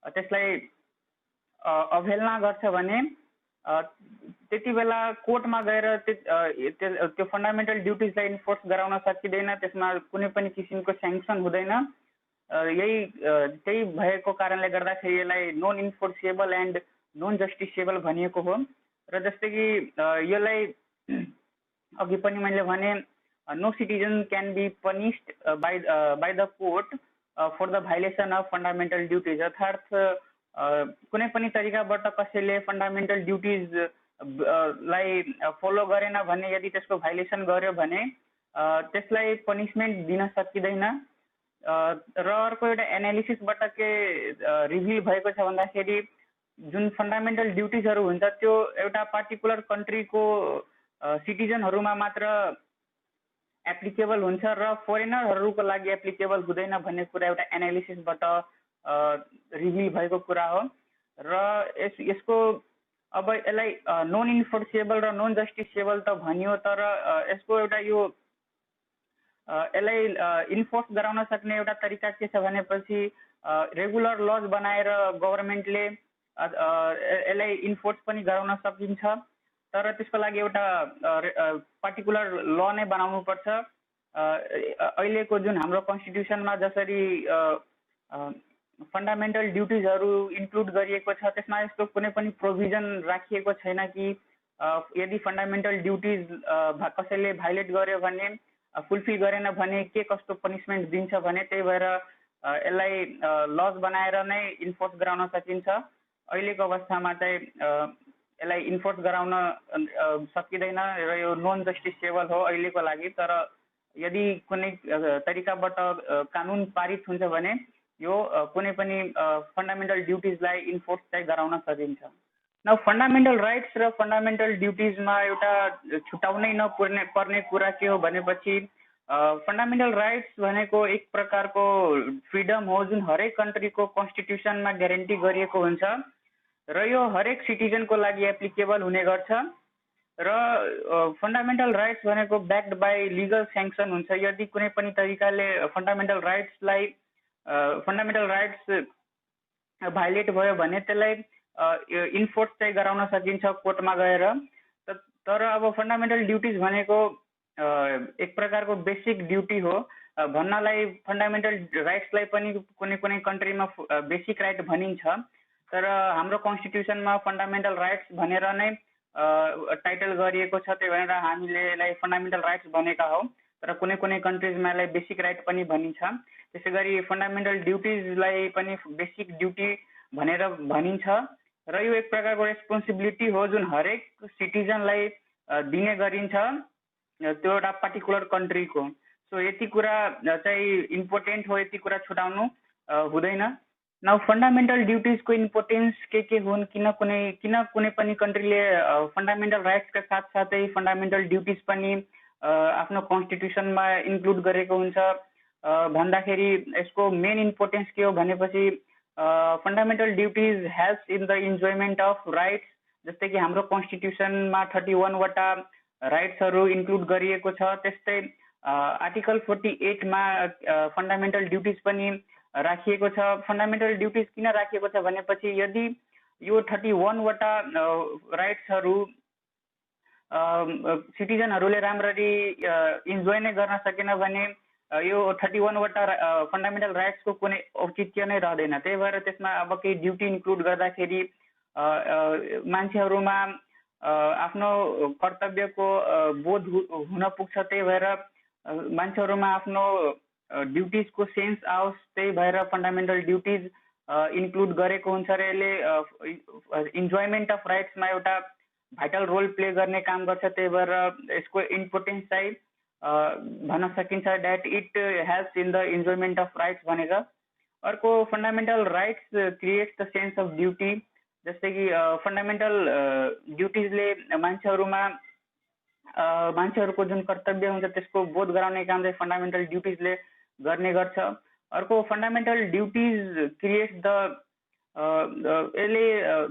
त्यसलाई अवहेलना गर्छ भने त्यति बेला कोर्टमा गएर त्यो फन्डामेन्टल ड्युटिजलाई इन्फोर्स गराउन सकिँदैन, त्यसमा कुनै पनि किसिमको स्याङ्सन हुँदैन। त्यही भएको कारणले गर्दाखेरि यसलाई non enforceable and non justiciable भनिएको हो। र जस्तै कि यसलाई अघि पनि मैले भने, no citizen can be punished by the court for the violation of fundamental duties. अर्थात् कुनै पनि तरिकाबाट कसैले फन्डामेन्टल ड्युटिज लाई फलो गरेन भने, यदि त्यसको भाइलेसन गर्यो भने त्यसलाई पनिसमेन्ट दिन सकिँदैन। र अर्को एउटा एनालिसिसबाट के रिभिल भएको छ भन्दाखेरि जुन फन्डामेन्टल ड्युटिजहरू हुन्छ त्यो एउटा पार्टिकुलर कन्ट्रीको सिटिजनहरूमा मात्र एप्लिकेबल हुन्छ र फरेनरहरूको लागि एप्लिकेबल हुँदैन भन्ने कुरा एउटा एनालिसिसबाट रिभिल भएको कुरा हो। र यसको अब यसलाई नन इन्फोर्सिएबल र नन जस्टिसिएबल त भनियो, तर यसको एउटा यो यसलाई इन्फोर्स गराउन सक्ने एउटा तरिका के छ भनेपछि रेगुलर लज बनाएर गभर्मेन्टले यसलाई इन्फोर्स पनि गराउन सकिन्छ, तर त्यसको लागि एउटा पार्टिकुलर ल नै बनाउनु पर्छ। अहिलेको जुन हाम्रो कन्स्टिट्युसनमा जसरी फन्डामेन्टल ड्युटिजहरू इन्क्लुड गरिएको छ त्यसमा यस्तो कुनै पनि प्रोभिजन राखिएको छैन कि यदि फन्डामेन्टल ड्युटिज कसैले भाइलेट गर्यो भने, फुलफिल गरेन भने के कस्तो पनिसमेन्ट दिन्छ भने, त्यही भएर यसलाई लज बनाएर नै इन्फोर्स गराउन सकिन्छ। अहिलेको अवस्थामा चाहिँ यसलाई इन्फोर्स गराउन सकिँदैन र यो नन जस्टिसिएबल हो अहिलेको लागि। तर यदि कुनै तरिकाबाट कानुन पारित हुन्छ भने यो कुनै पनि फन्डामेन्टल ड्युटिजलाई इन्फोर्स चाहिँ गराउन सकिन्छ। न फन्डामेन्टल राइट्स र फन्डामेन्टल ड्युटिजमा एउटा छुटाउनै नपर्ने कुरा के हो भनेपछि फन्डामेन्टल राइट्स भनेको एक प्रकारको फ्रिडम हो जुन हरेक कन्ट्रीको कन्स्टिट्युसनमा ग्यारेन्टी गरिएको हुन्छ र यो हरेक सिटिजनको लागि एप्लिकेबल हुने गर्छ। र फन्डामेन्टल राइट्स भनेको ब्याक्ड बाई लिगल स्याङ्सन हुन्छ। यदि कुनै पनि तरिकाले फन्डामेन्टल राइट्स भाइलेट भयो भने त्यसलाई इन्फोर्स चाहिँ गराउन सकिन्छ कोर्टमा गएर। तर अब फन्डामेन्टल ड्युटिज भनेको एक प्रकारको बेसिक ड्युटी हो। भन्नलाई फन्डामेन्टल राइट्सलाई पनि कुनै कुनै कन्ट्रीमा बेसिक राइट भनिन्छ, तर हाम्रो कन्स्टिट्युसनमा फन्डामेन्टल राइट्स भनेर नै टाइटल गरिएको छ, त्यही भएर हामीले यसलाई फन्डामेन्टल राइट्स भनेका हौ। तर कुनै कुनै कन्ट्रिजमा यसलाई बेसिक राइट पनि भनिन्छ। त्यसै गरी फन्डामेन्टल ड्युटिजलाई पनि बेसिक ड्युटी भनेर भनिन्छ र यो एक प्रकारको रेस्पोन्सिबिलिटी हो जुन हरेक सिटिजनलाई दिने गरिन्छ त्यो एउटा पार्टिकुलर कन्ट्रीको। सो यति कुरा चाहिँ इम्पोर्टेन्ट हो, यति कुरा छुटाउनु हुँदैन। नाउ फन्डामेन्टल ड्युटिजको इम्पोर्टेन्स के हुन्, किन कुनै पनि कन्ट्रीले फन्डामेन्टल राइट्सका साथसाथै फन्डामेन्टल ड्युटिज पनि आफ्नो कन्स्टिट्युसनमा इन्क्लुड गरेको हुन्छ भन्दाखेरि यसको मेन इम्पोर्टेन्स के हो भनेपछि fundamental duties helps in the enjoyment of rights. जस्तै कि हाम्रो कन्स्टिट्युसनमा 31 वटा राइट्सहरू इन्क्लुड गरिएको छ। त्यस्तै आर्टिकल 48 मा फन्डामेन्टल ड्युटिज पनि राखिएको छ। फन्डामेन्टल ड्युटिज किन राखिएको छ भनेपछि यदि यो 31 वटा राइट्सहरू सिटिजनहरूले राम्ररी इन्जोय नै गर्न सकेन भने यो 31 वटा फन्डामेन्टल राइट्सको कुनै औचित्य नै रहँदैन। त्यही भएर त्यसमा अब केही ड्युटी इन्क्लुड गर्दाखेरि मान्छेहरूमा आफ्नो कर्तव्यको बोध हुन पुग्छ। त्यही भएर मान्छेहरूमा आफ्नो ड्युटिजको सेन्स आओस्, त्यही भएर फन्डामेन्टल ड्युटिज इन्क्लुड गरेको हुन्छ र यसले इन्जोयमेन्ट अफ राइट्समा एउटा भाइटल रोल प्ले गर्ने काम गर्छ। त्यही भएर यसको इम्पोर्टेन्स चाहिँ भन्न सकिन्छ that it helps in the enjoyment of rights भनेर। अर्को fundamental rights creates the sense of duty. जस्तै कि फन्डामेन्टल ड्युटिजले मान्छेहरूको जुन कर्तव्य हुन्छ त्यसको बोध गराउने काम चाहिँ फन्डामेन्टल ड्युटिजले गर्ने गर्छ। अर्को फन्डामेन्टल ड्युटिज क्रिएट्स द यसले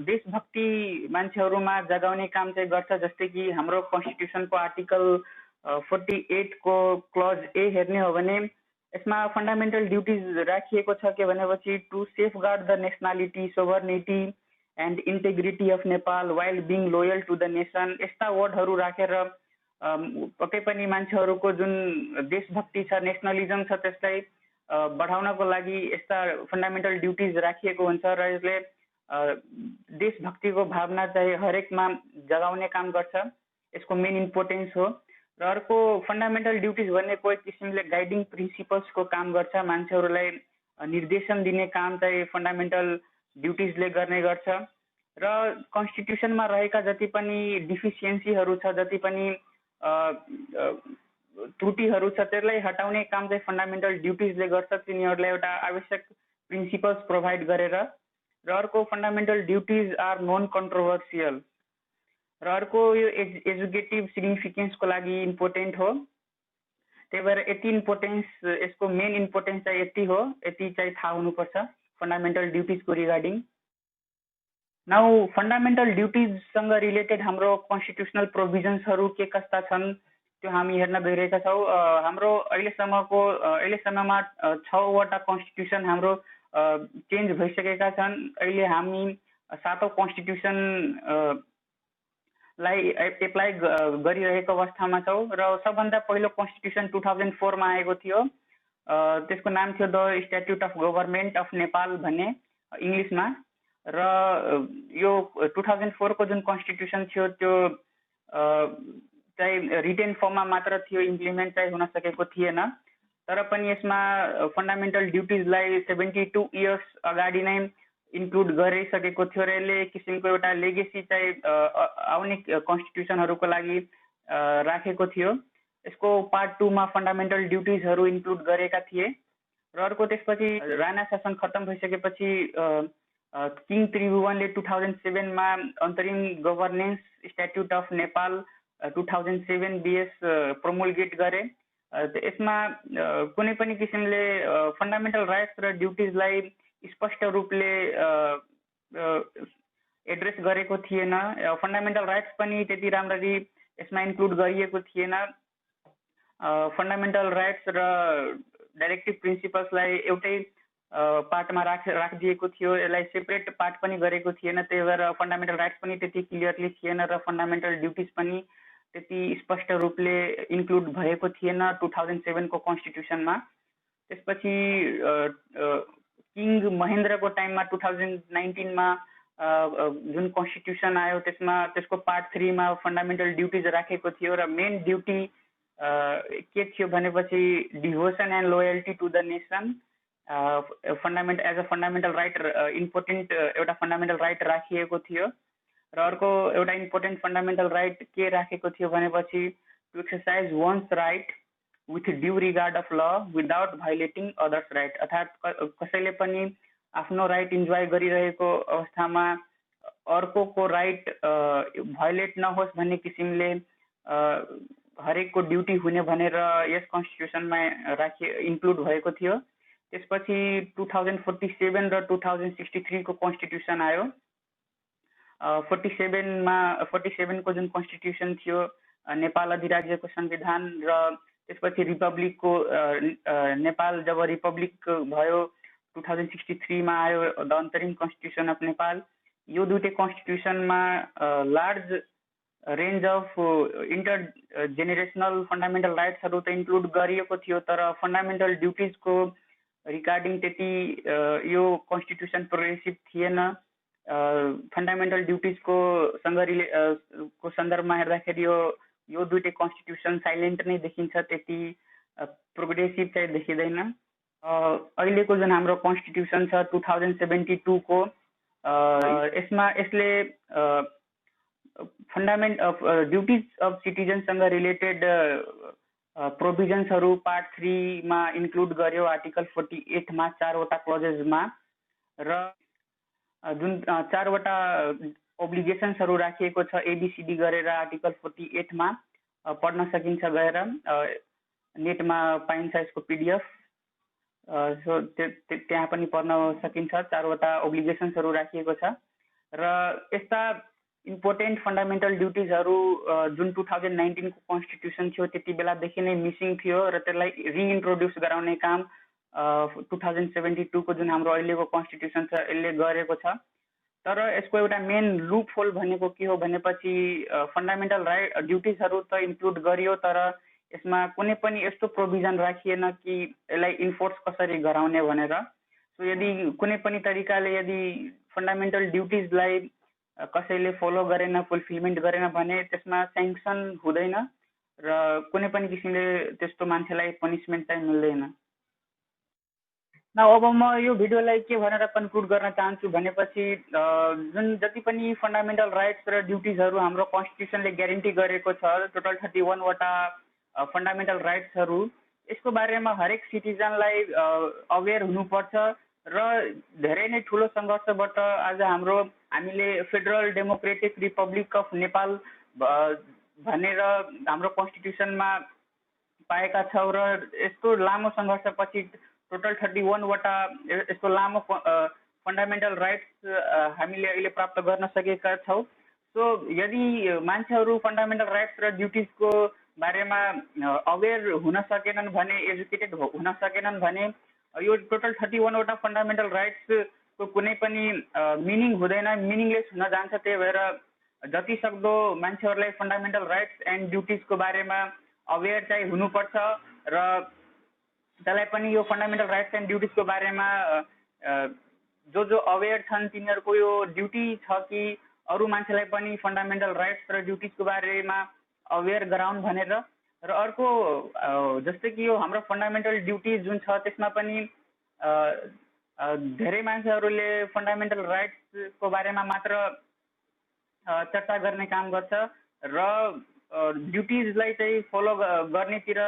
देशभक्ति मान्छेहरूमा जगाउने काम चाहिँ गर्छ। जस्तै कि हाम्रो कन्स्टिट्युसनको आर्टिकल 48 को क्लज ए हेर्ने हो भने यसमा फन्डामेन्टल ड्युटिज राखिएको छ के भनेपछि to safeguard the nationality, sovereignty and integrity of Nepal while being loyal to the nation. यस्ता वर्डहरू राखेर पक्कै पनि मान्छेहरूको जुन देशभक्ति छ, नेसनलिजम छ, त्यसलाई बढाउनको लागि यस्ता फन्डामेन्टल ड्युटिज राखिएको हुन्छ र यसले देशभक्तिको भावना चाहिँ हरेकमा जगाउने काम गर्छ। यसको मेन इम्पोर्टेन्स हो। र अर्को फन्डामेन्टल ड्युटिज भन्ने कोही किसिमले गाइडिङ प्रिन्सिपल्सको काम गर्छ। मान्छेहरूलाई निर्देशन दिने काम चाहिँ फन्डामेन्टल ड्युटिजले गर्ने गर्छ। र कन्स्टिट्युसनमा रहेका जति पनि डिफिसियन्सीहरू छ, जति पनि त्रुटिहरू छ, त्यसलाई हटाउने काम चाहिँ फन्डामेन्टल ड्युटिजले गर्छ, तिनीहरूलाई एउटा आवश्यक प्रिन्सिपल्स प्रोभाइड गरेर। र अर्को fundamental duties are non controversial. र अर्को यो एजुकेटिभ सिग्निफिकेन्सको लागि इम्पोर्टेन्ट हो। त्यही भएर यति इम्पोर्टेन्स, यसको मेन इम्पोर्टेन्स चाहिँ यति हो, यति चाहिँ थाहा हुनुपर्छ फन्डामेन्टल ड्युटिजको रिगार्डिङ। नाउ फन्डामेन्टल ड्युटिजसँग रिलेटेड हाम्रो कन्स्टिट्युसनल प्रोभिजन्सहरू के कस्ता छन् त्यो हामी हेर्न गइरहेका छौँ। हाम्रो अहिलेसम्ममा 6 वटा कन्स्टिट्युसन हाम्रो चेन्ज भइसकेका छन्। अहिले हामी 7औं कन्स्टिट्युसन लाई एप्लाई गरिरहेको अवस्थामा छौँ। र सबभन्दा पहिलो कन्स्टिट्युसन 2004 मा आएको थियो। त्यसको नाम थियो the statute of government of Nepal भन्ने इङ्ग्लिसमा। र यो 2004 को जुन कन्स्टिट्युसन थियो त्यो चाहिँ रिटेन फर्ममा मात्र थियो, इम्प्लिमेन्ट चाहिँ हुन सकेको थिएन। तर पनि यसमा फन्डामेन्टल ड्युटिजलाई 72 इयर्स अगाडि नै इन्क्लुड गरिसकेको थियो र यसले किसिमको एउटा लेगेसी चाहिँ आउने कन्स्टिट्युसनहरूको लागि राखेको थियो। यसको पार्ट 2 मा फन्डामेन्टल ड्युटिजहरू इन्क्लुड गरेका थिए। र अर्को त्यसपछि राणा शासन खत्तम भइसकेपछि किङ त्रिभुवनले 2007 मा अन्तरिम governance statute of Nepal 2007 BS promulgate गरे। यसमा कुनै पनि किसिमले फन्डामेन्टल राइट्स र ड्युटिजलाई स्पष्ट रूपले एड्रेस गरेको थिएन। फन्डामेन्टल राइट्स पनि त्यति राम्ररी यसमा इन्क्लुड गरिएको थिएन। फन्डामेन्टल राइट्स र डाइरेक्टिभ प्रिन्सिपल्सलाई एउटै पार्टमा राखिदिएको थियो, यसलाई सेपरेट पार्ट पनि गरेको थिएन। त्यही भएर फन्डामेन्टल राइट्स पनि त्यति क्लियरली थिएन र फन्डामेन्टल ड्युटिज पनि त्यति स्पष्ट रूपले इन्क्लुड भएको थिएन 2007 को कन्स्टिट्युसनमा। त्यसपछि किङ महेन्द्रको टाइममा 2019 मा जुन कन्स्टिट्युसन आयो त्यसको पार्ट 3 मा फन्डामेन्टल ड्युटिज राखेको थियो। र मेन ड्युटी के थियो भनेपछि devotion and loyalty to the nation as a fundamental right, important एउटा फन्डामेन्टल राइट राखिएको थियो। र अर्को एउटा इम्पोर्टेन्ट फन्डामेन्टल राइट के राखेको थियो भनेपछि to exercise one's right with due regard of law without violating others right. अर्थात् कसैले पनि आफ्नो राइट इन्जोय गरिरहेको अवस्थामा अर्कोको राइट भायोलेट नहोस् भन्ने किसिमले हरेकको ड्युटी हुने भनेर यस कन्स्टिट्युसनमा इन्क्लुड भएको थियो। त्यसपछि 2047 र 2063 को कन्स्टिट्युसन आयो। 47 को जुन कन्स्टिट्युसन थियो नेपाल अधिराज्यको संविधान, र त्यसपछि रिपब्लिकको नेपाल जब रिपब्लिक भयो 2063 मा आयो द अन्तरिम कन्स्टिट्युसन अफ नेपाल। यो दुईटै कन्स्टिट्युसनमा large range of inter generational fundamental राइट्सहरू त इन्क्लुड गरिएको थियो, तर फन्डामेन्टल ड्युटिजको रिगार्डिङ त्यति यो कन्स्टिट्युसन प्रोग्रेसिभ थिएन। फन्डामेन्टल ड्युटिजको को सन्दर्भमा हेर्दाखेरि यो दुईटै कन्स्टिट्युसन साइलेन्ट नै देखिन्छ, त्यति प्रोग्रेसिभ चाहिँ देखिँदैन। अहिलेको जुन हाम्रो कन्स्टिट्युसन छ 2072 को, यसले फन्डामेन्ट अफ ड्युटिज अफ सिटिजनसँग रिलेटेड प्रोभिजन्सहरू पार्ट 3 मा इन्क्लुड गर्यो आर्टिकल 48 मा 4वटा क्लोजेसमा, र जुन 4वटा ओब्लिगेसन्सहरू राखिएको छ एबीसीडी गरेर आर्टिकल 48 मा पढ्न सकिन्छ, गएर नेटमा पाइन्छ यसको पीडीएफ। सो त्यहाँ पनि पढ्न सकिन्छ। 4वटा ओब्लिगेसन्सहरू राखिएको छ, र यस्ता इम्पोर्टेन्ट फन्डामेन्टल ड्युटिजहरू जुन 2019 को कन्स्टिट्युसन थियो त्यति बेलादेखि नै मिसिङ थियो, र त्यसलाई रिइन्ट्रोड्युस गराउने काम 2072 को जुन हाम्रो अहिलेको कन्स्टिट्युसन छ यसले गरेको छ। तर यसको एउटा मेन लुप होल भनेको के हो भनेपछि फन्डामेन्टल राइट ड्युटिजहरू त इन्क्लुड गरियो, तर यसमा कुनै पनि यस्तो प्रोभिजन राखिएन कि यसलाई इन्फोर्स कसरी गराउने भनेर। सो यदि कुनै पनि तरिकाले यदि फन्डामेन्टल ड्युटिजलाई कसैले फलो गरेन, फुलफिलमेन्ट गरेन भने त्यसमा स्याङ्सन हुँदैन, र कुनै पनि किसिमले त्यस्तो मान्छेलाई पनिसमेन्ट चाहिँ मिल्दैन। अब म यो भिडियोलाई के भनेर कन्क्लुड गर्न चाहन्छु भनेपछि जुन जति पनि फन्डामेन्टल राइट्स र ड्युटिजहरू हाम्रो कन्स्टिट्युसनले ग्यारेन्टी गरेको छ, टोटल 31 वटा फन्डामेन्टल राइट्सहरू, यसको बारेमा हरेक सिटिजनलाई अवेर हुनुपर्छ, र धेरै नै ठुलो सङ्घर्षबाट आज हामीले federal democratic Republic of Nepal भनेर हाम्रो कन्स्टिट्युसनमा पाएका छौँ, र यस्तो लामो सङ्घर्षपछि टोटल 31 वटा यस्तो लामो फन्डामेन्टल राइट्स हामीले अहिले प्राप्त गर्न सकेका छौँ। सो यदि मान्छेहरू फन्डामेन्टल राइट्स र ड्युटिजको बारेमा अवेर हुन सकेनन् भने, एजुकेटेड हुन सकेनन् भने, यो टोटल 31 वटा फन्डामेन्टल राइट्सको कुनै पनि मिनिङ हुँदैन, मिनिङलेस हुन जान्छ। त्यही भएर जति सक्दो मान्छेहरूलाई फन्डामेन्टल राइट्स एन्ड ड्युटिजको बारेमा अवेर चाहिँ हुनुपर्छ, र त्यसलाई पनि यो फन्डामेन्टल राइट्स एन्ड ड्युटिजको बारेमा जो अवेर छन् तिनीहरूको यो ड्युटी छ कि अरू मान्छेलाई पनि फन्डामेन्टल राइट्स र ड्युटिजको बारेमा अवेर गराउन् भनेर। र अर्को जस्तै कि यो हाम्रो फन्डामेन्टल ड्युटिज जुन छ त्यसमा पनि धेरै मान्छेहरूले फन्डामेन्टल राइट्सको बारेमा मात्र चर्चा गर्ने काम गर्छ, र ड्युटिजलाई चाहिँ फलो गर्नेतिर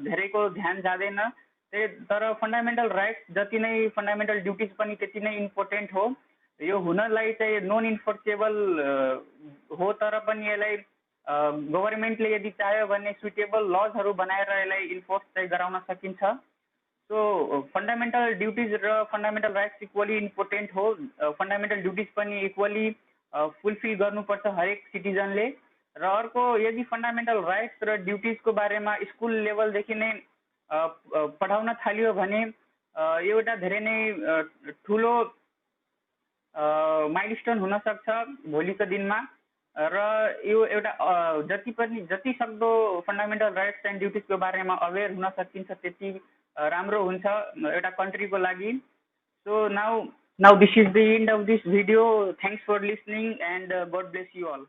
धेरैको ध्यान जाँदैन। तर फन्डामेन्टल राइट्स जति नै फन्डामेन्टल ड्युटिज पनि त्यति नै इम्पोर्टेन्ट हो। यो हुनलाई चाहिँ नन इन्फोर्सेबल हो, तर पनि यसलाई गभर्मेन्टले यदि चाह्यो भने सुइटेबल लजहरू बनाएर यसलाई इन्फोर्स चाहिँ गराउन सकिन्छ। सो फन्डामेन्टल ड्युटिज र फन्डामेन्टल राइट्स इक्वली इम्पोर्टेन्ट हो। फन्डामेन्टल ड्युटिज पनि इक्वली फुलफिल गर्नुपर्छ हरेक सिटिजनले। र अर्को, यदि फन्डामेन्टल राइट्स र ड्युटिजको बारेमा स्कुल लेभलदेखि नै पढाउन थालियो भने यो एउटा धेरै नै ठुलो माइलस्टोन हुन सक्छ भोलिको दिनमा, र यो एउटा जति सक्दो फन्डामेन्टल राइट्स एन्ड ड्युटिजको बारेमा अवेर हुन सकिन्छ त्यति राम्रो हुन्छ एउटा कन्ट्रीको लागि। So now this is the end of this video. Thanks for listening and God bless you all.